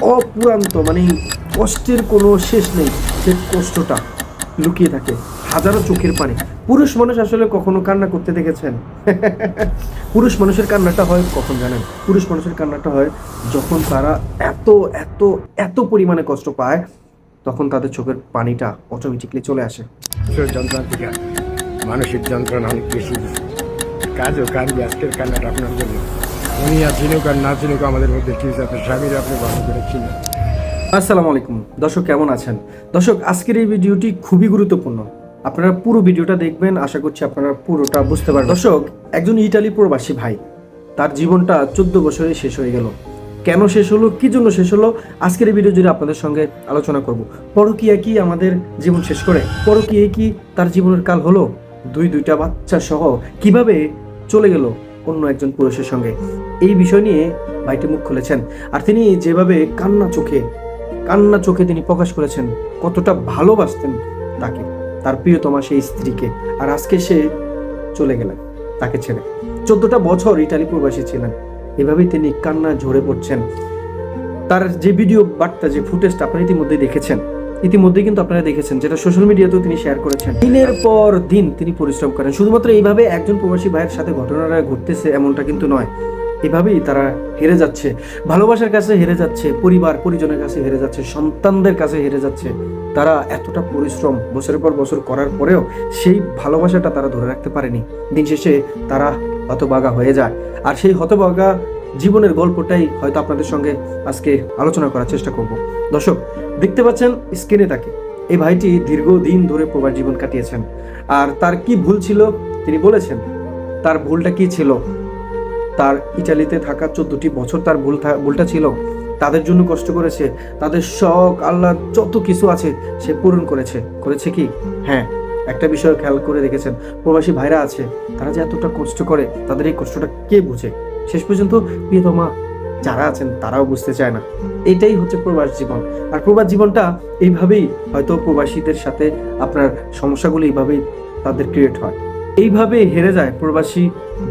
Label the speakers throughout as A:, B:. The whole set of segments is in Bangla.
A: অপুরান্ত, মানে কষ্টের কোনো শেষ নেই। সে কষ্টটা লুকিয়ে থাকে হাজারো চোখের পানি। পুরুষ মানুষ আসলে কখনো কান্না করতে দেখেছেন? পুরুষ মানুষের কান্নাটা হয় কখন জানেন? পুরুষ মানুষের কান্নাটা হয় যখন তারা এত এত এত পরিমাণে কষ্ট পায়, তখন তাদের চোখের পানিটা অটোমেটিকলি চলে আসে।
B: যন্ত্রণা থেকে মানসিক যন্ত্রণা অনেক বেশি। কাজও কান্দি আজকের কান্নাটা আপনার জন্য। উনি আর চিনুক আর না চিনুক আমাদের মধ্যে কি আপনার স্বামীর আপনি ভালো করে চিনেন।
A: আসসালামু আলাইকুম দর্শক, কেমন আছেন? দর্শক, আজকের এই ভিডিওটি খুবই গুরুত্বপূর্ণ। আপনারা পুরো ভিডিওটা দেখবেন, আশা করছি আপনারা পুরোটা বুঝতে পারবেন। দর্শক, একজন ইটালি প্রবাসী ভাই, তার জীবনটা 14 বছরে শেষ হয়ে গেল। কেন শেষ হলো, কি জন্য শেষ হলো, আজকের এই ভিডিও জুড়ে আপনাদের সঙ্গে আলোচনা করব। পরকীয়া কি আমাদের জীবন শেষ করে? পরকীয়া কি তার জীবনের কাল হলো? দুইটা বাচ্চা সহ কিভাবে চলে গেল অন্য একজন পুরুষের সঙ্গে? এই বিষয় নিয়ে ভাইটি মুখ খুলেছেন। আর তিনি যেভাবে কান্না চোখে তিনি প্রকাশ করেছেন কতটা ভালোবাসতেন তাকে, তার প্রিয়তমা সেই স্ত্রীকে। আর আজকে সে চলে গেলেন তাকে ছেড়ে। 14টা বছর ইটালি প্রবাসী ছিলেন। এভাবেই তিনি কান্না ঝরে পড়ছেন। তার যে ভিডিও বার্তা, যে ফুটেজটা আপনারা ইতিমধ্যেই কিন্তু আপনারা দেখেছেন, যেটা সোশ্যাল মিডিয়াতেও তিনি শেয়ার করেছেন। দিনের পর দিন তিনি পরিশ্রম করেন। শুধুমাত্র এইভাবে একজন প্রবাসী ভাইয়ের সাথে ঘটনাটা ঘটতেছে এমনটা কিন্তু নয়। এভাবেই তারা হেরে যাচ্ছে, ভালোবাসার কাছে হেরে যাচ্ছে, পরিবার পরিজনের কাছে হেরে যাচ্ছে, সন্তানদের কাছে হেরে যাচ্ছে। তারা এতটা পরিশ্রম বছরের পর বছর করার পরেও সেই ভালোবাসাটা তারা ধরে রাখতে পারেনি। দিন শেষে তারা হতভাগা হয়ে যায়। আর সেই হতভাগা জীবনের গল্পটাই হয়তো আপনাদের সঙ্গে আজকে আলোচনা করার চেষ্টা করব। দর্শক, দেখতে পাচ্ছেন স্ক্রিনে তাকে। এই ভাইটি দীর্ঘদিন ধরে প্রবাস জীবন কাটিয়েছেন। আর তার কি ভুল ছিল তিনি বলেছেন। তার ভুলটা কি ছিল? তার ইটালিতে থাকা 14টি বছর তার ভুলটা ছিল। তাদের জন্য কষ্ট করেছে, তাদের শখ আল্লাহ যত কিছু আছে সে পূরণ করেছে কি? হ্যাঁ, একটা বিষয় খেয়াল করে দেখেছেন, প্রবাসী ভাইরা আছে, তারা যে এতটা কষ্ট করে, তাদের এই কষ্টটা কে বুঝে? শেষ পর্যন্ত প্রিয়তমা যারা আছেন তারাও বুঝতে চায় না। এটাই হচ্ছে প্রবাস জীবন। আর প্রবাস জীবনটা এইভাবেই হয়তো প্রবাসীদের সাথে আপনার সমস্যাগুলো এইভাবেই তাদের ক্রিয়েট হয়। এইভাবে হেরে যায় প্রবাসী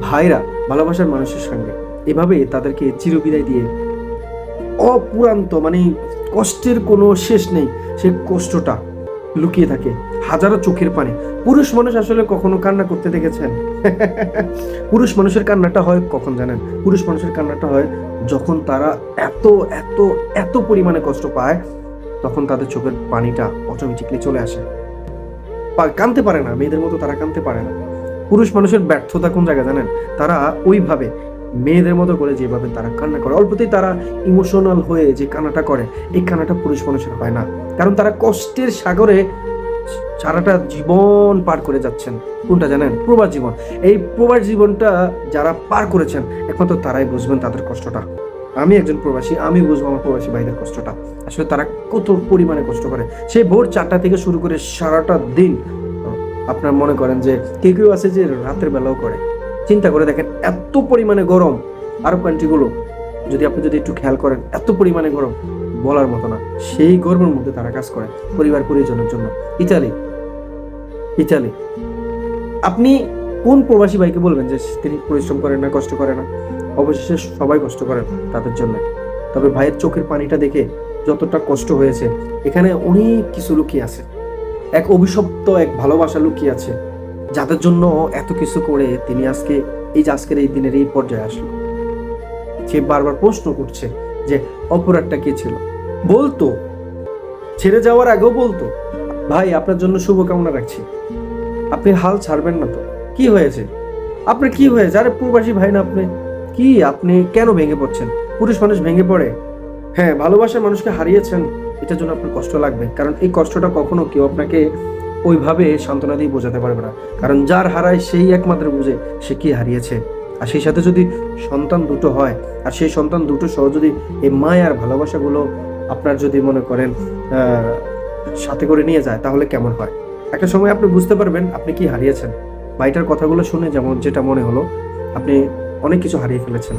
A: ভাইরা ভালোবাসার মানুষের সঙ্গে। এভাবে তাদেরকে চিরবিদায় দিয়ে অপুরান্ত, মানে কষ্টের কোনো শেষ নেই। সেই কষ্টটা লুকিয়ে থাকে হাজারো চোখের পানি। পুরুষ মানুষ আসলে কখনো কান্না করতে দেখেছেন? পুরুষ মানুষের কান্নাটা হয় কখন জানেন? পুরুষ মানুষের কান্নাটা হয় যখন তারা এত এত এত পরিমাণে কষ্ট পায়, তখন তাদের চোখের পানিটা অটোমেটিকলি চলে আসে। কাঁদতে পারে না, মেয়েদের মতো তারা কাঁদতে পারে না। পুরুষ মানুষের ব্যর্থতা কোন জায়গায় জানেন? তারা ওইভাবে মেয়েদের মতো করে যেভাবে তারা কান্না করে, অল্পতেই তারা ইমোশনাল হয়ে যে কান্নাটা করে, এই কান্নাটা পুরুষ মানুষের হয় না। কারণ তারা কষ্টের সাগরে সারাটা জীবন পার করে যাচ্ছেন। কোনটা জানেন? প্রবাস জীবন। এই প্রবাস জীবনটা যারা পার করেছেন একমাত্র তারাই বুঝবেন তাদের কষ্টটা। আমি একজন প্রবাসী, আমি বুঝবো আমার প্রবাসী ভাইদের কষ্টটা। আসলে তারা কত পরিমাণে কষ্ট করে। সেই ভোর 4টা থেকে শুরু করে সারাটা দিন। আপনার মনে করেন যে কেউ আছে যে রাতের বেলাও করে। চিন্তা করে দেখেন, এত পরিমাণে গরম। আরব কান্ট্রিগুলো আপনি যদি একটু খেয়াল করেন, এত পরিমাণে গরম বলার মতো না। সেই গরমের মধ্যে তারা কাজ করে পরিবার পরিজনের জন্য। ইতালি আপনি কোন প্রবাসী ভাইকে বলবেন যে তিনি পরিশ্রম করেন না, কষ্ট করে না? অবশেষে সবাই কষ্ট করেন তাদের জন্য। তবে ভাইয়ের চোখের পানিটা দেখে যতটা কষ্ট হয়েছে, এখানে অনেক কিছু লুকিয়ে আছে। এক অভিশপ্ত এক ভালোবাসা লুকিয়ে আছে, যাদের জন্য এত কিছু করে তিনি আজকের এই দিনের এই পর্যায়ে আসলো। সে বারবার প্রশ্ন করছে যে অপরাধটা কি ছিল। বলতো, ছেড়ে যাওয়ার আগেও বলতো, ভাই আপনার জন্য শুভকামনা রাখছি, আপনি হাল ছাড়বেন না তো। কি হয়েছে আপনার? কি হয়েছে? আরে প্রবাসী ভাই না আপনি? আপনি কেন ভেঙে পড়ছেন? পুরুষ মানুষ ভেঙে পড়ে। হ্যাঁ, ভালোবাসার মানুষকে হারিয়েছেন, এটার জন্য আপনার কষ্ট লাগবে। কারণ এই কষ্টটা কখনো কেউ আপনাকে ওইভাবে সান্ত্বনা দিয়ে বোঝাতে পারবে না। কারণ যার হারায় সেই একমাত্র বুঝে সে কি হারিয়েছে। আর সেই সাথে যদি সন্তান দুটো হয়, আর সেই সন্তান দুটো সহ যদি এই মায়ার ভালোবাসাগুলো আপনার যদি মনে করেন সাথে করে নিয়ে যায়, তাহলে কেমন হয়? একটা সময় আপনি বুঝতে পারবেন আপনি কি হারিয়েছেন। ভাইটার কথাগুলো শুনে যেটা মনে হলো, আপনি অনেক কিছু হারিয়ে ফেলেছেন।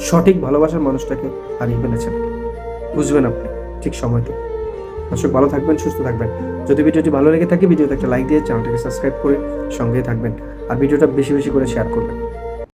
A: সঠিক ভালোবাসার মানুষটাকে হারিয়ে ফেলেছেন। বুঝবেন আপনি ঠিক সময়তে। দর্শক, ভালো থাকবেন, সুস্থ থাকবেন। যদি ভিডিওটি ভালো লেগে থাকে, ভিডিওতে একটা লাইক দিয়ে চ্যানেলটাকে সাবস্ক্রাইব করে সঙ্গেই থাকবেন। আর ভিডিওটা বেশি বেশি করে শেয়ার করবেন।